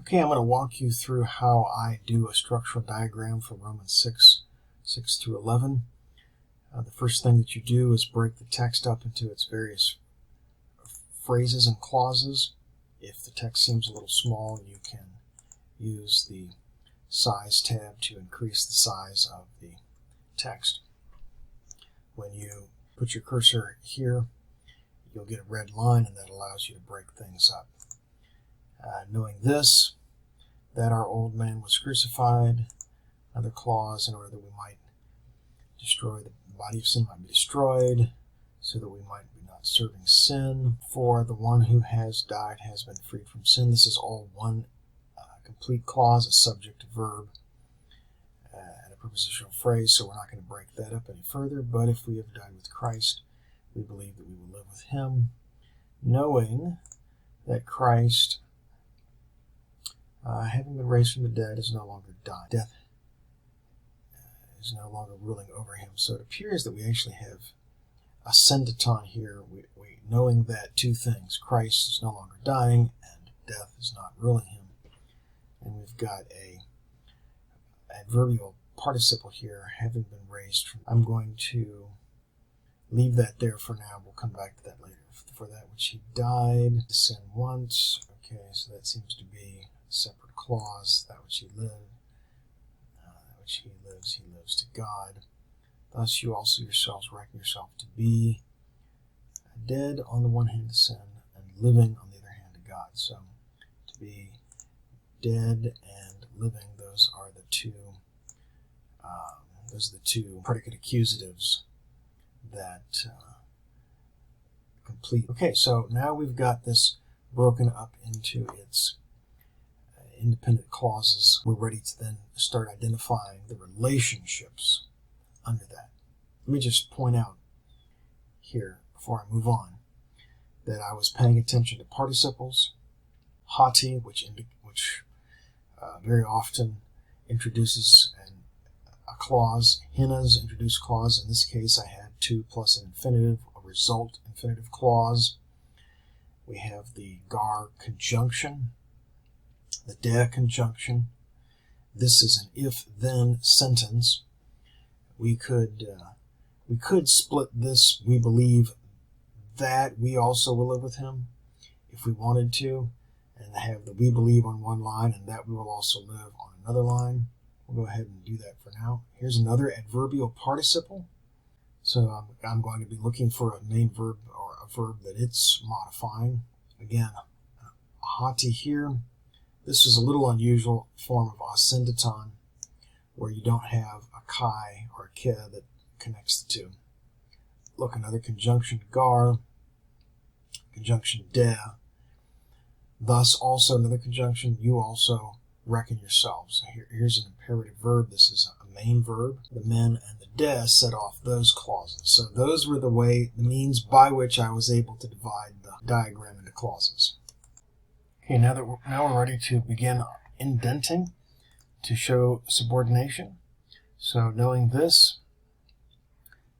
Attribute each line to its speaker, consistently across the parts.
Speaker 1: Okay, I'm going to walk you through how I do a structural diagram for Romans 6 through 11. The first thing that you do is break the text up into its various phrases and clauses. If the text seems a little small, you can use the size tab to increase the size of the text. When you put your cursor here, you'll get a red line, and that allows you to break things up. Knowing this, that our old man was crucified, another clause, in order that we might destroy the body of sin, might be destroyed, so that we might be not serving sin. For the one who has died has been freed from sin. This is all one complete clause, a subject, a verb, and a prepositional phrase, so we're not going to break that up any further. But if we have died with Christ, we believe that we will live with him, knowing that Christ, having been raised from the dead, is no longer dying. Death is no longer ruling over him. So it appears that we actually have a senditon here, knowing that two things: Christ is no longer dying, and death is not ruling him. And we've got a adverbial participle here, having been raised from. I'm going to leave that there for now. We'll come back to that later. For that which he died, to sin once. Okay, so that seems to be a separate clause. That which he lived, that which he lives to God. Thus you also yourselves reckon yourself to be dead on the one hand to sin, and living on the other hand to God. So to be dead and living, those are the two predicate accusatives that complete. Okay, so now we've got this broken up into its independent clauses. We're ready to then start identifying the relationships under that. Let me just point out here, before I move on, that I was paying attention to participles. Hoti, which very often introduces a clause. Hinas introduce clause. In this case, I had to plus an infinitive, a result infinitive clause. We have the gar conjunction, the de conjunction. This is an if-then sentence. We could split this, we believe that we also will live with him, if we wanted to, and have the we believe on one line and that we will also live on another line. We'll go ahead and do that for now. Here's another adverbial participle. So I'm going to be looking for a main verb or a verb that it's modifying. Again, hoti here. This is a little unusual form of ascendaton, where you don't have a chi or a ke that connects the two. Look, another conjunction gar, conjunction de. Thus also another conjunction, you also reckon yourselves. Here's an imperative verb. This is a main verb. The men and the de set off those clauses. So those were the means by which I was able to divide the diagram into clauses. Okay, now we're ready to begin indenting to show subordination. So knowing this,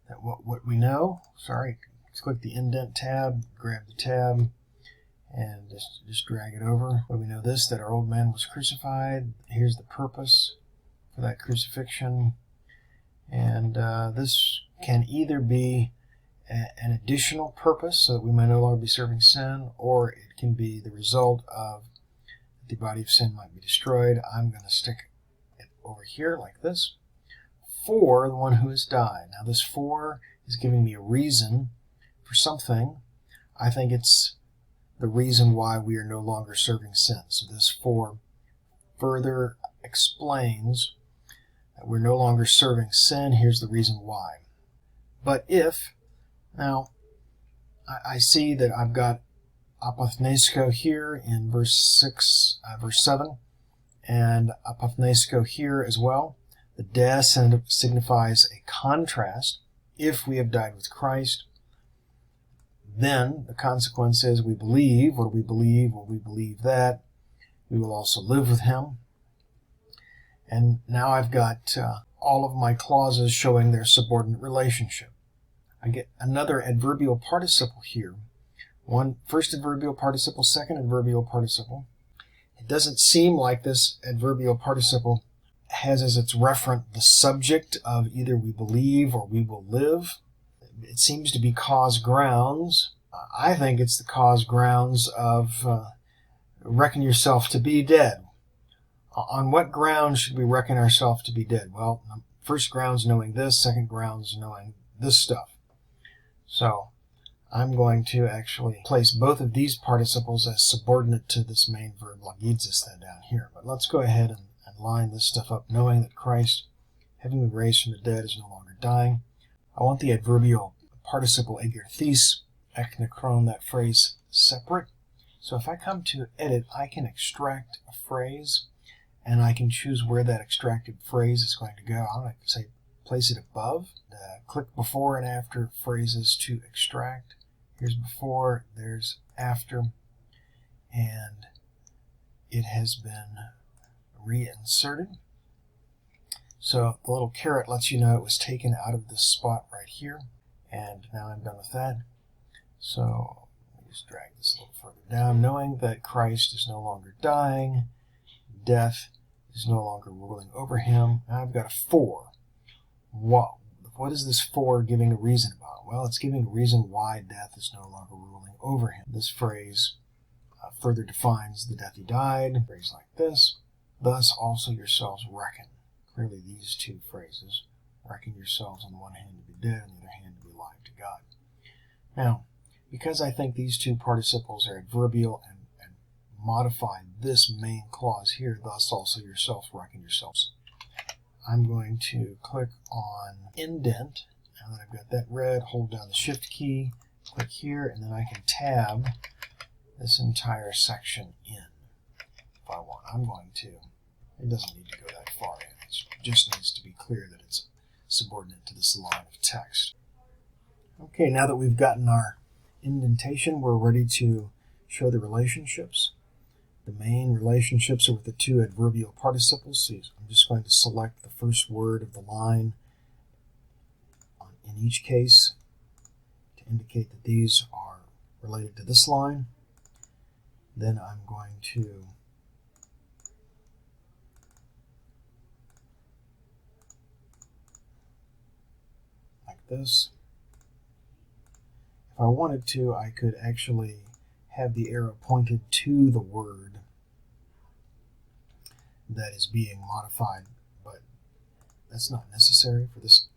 Speaker 1: that what we know, let's click the indent tab, grab the tab, and just drag it over. But we know this, that our old man was crucified. Here's the purpose for that crucifixion. And this can either be an additional purpose, so that we may no longer be serving sin, or it can be the result of the body of sin might be destroyed. I'm going to stick it over here like this. For the one who has died. Now this for is giving me a reason for something. I think it's the reason why we are no longer serving sin. So this for further explains that we're no longer serving sin. Here's the reason why. But if, now I see that I've got apothnesko here in verse 7, and apothnesko here as well. The de signifies a contrast. If we have died with Christ, then the consequence is we believe. What do we believe? Well, we believe that we will also live with him. And now I've got all of my clauses showing their subordinate relationship. I get another adverbial participle here. First adverbial participle, second adverbial participle. It doesn't seem like this adverbial participle has as its referent the subject of either we believe or we will live. It seems to be cause grounds. I think it's the cause grounds of reckon yourself to be dead. On what grounds should we reckon ourselves to be dead? Well, first ground's knowing this, second ground's knowing this stuff. So I'm going to actually place both of these participles as subordinate to this main verb lagizis then down here. But let's go ahead and line this stuff up, knowing that Christ, having been raised from the dead, is no longer dying. I want the adverbial participle egerthis, eknekron, that phrase, separate. So if I come to edit, I can extract a phrase, and I can choose where that extracted phrase is going to go. I'm going to say place it above. Click before and after phrases to extract. Here's before, there's after, and it has been reinserted. So the little caret lets you know it was taken out of this spot right here, and now I'm done with that. So let me just drag this a little further down, knowing that Christ is no longer dying, death is no longer ruling over him. Now I've got a for. What is this for giving a reason about? Well, it's giving a reason why death is no longer ruling over him. This phrase further defines the death he died. A phrase like this. Thus also yourselves reckon. Clearly these two phrases. Reckon yourselves on the one hand to be dead, on the other hand to be alive to God. Now, because I think these two participles are adverbial and modify this main clause here, thus also yourselves reckon yourselves, I'm going to click on indent. Now that I've got that red, hold down the shift key, click here, and then I can tab this entire section in if I want. I'm going to, it doesn't need to go that far in. It just needs to be clear that it's subordinate to this line of text. Okay, now that we've gotten our indentation, we're ready to show the relationships. The main relationships are with the two adverbial participles. So I'm just going to select the first word of the line in each case to indicate that these are related to this line. Then I'm going to like this. If I wanted to, I could actually have the arrow pointed to the word that is being modified, but that's not necessary for this.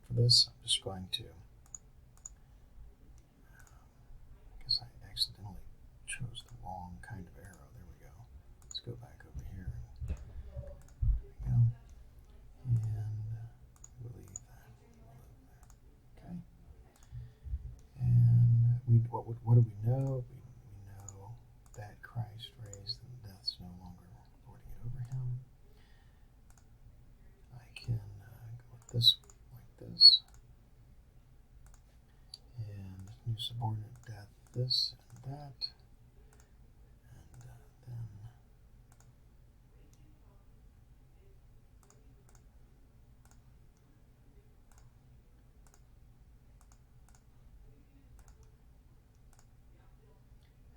Speaker 1: I'm just going to, I guess I accidentally chose the wrong kind of arrow. There we go. Let's go back over here. There we go. And we'll leave that. Okay. And what do we know? We know that Christ raised and death's no longer lording it over him. I can go with this like this. And new subordinate death, this and that.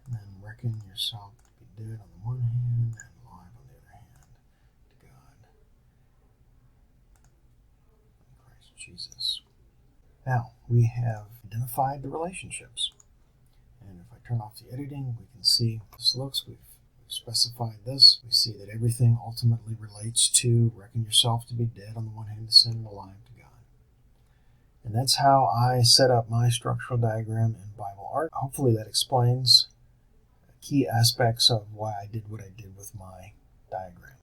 Speaker 1: And then reckon yourself to be dead on the one hand and alive on the other hand to God in Christ Jesus. Now, we have identified the relationships. And if I turn off the editing, we can see how this looks. We've specified this. We see that everything ultimately relates to reckon yourself to be dead on the one hand to sin and alive to God. And that's how I set up my structural diagram in Bible Art. Hopefully that explains key aspects of why I did what I did with my diagram.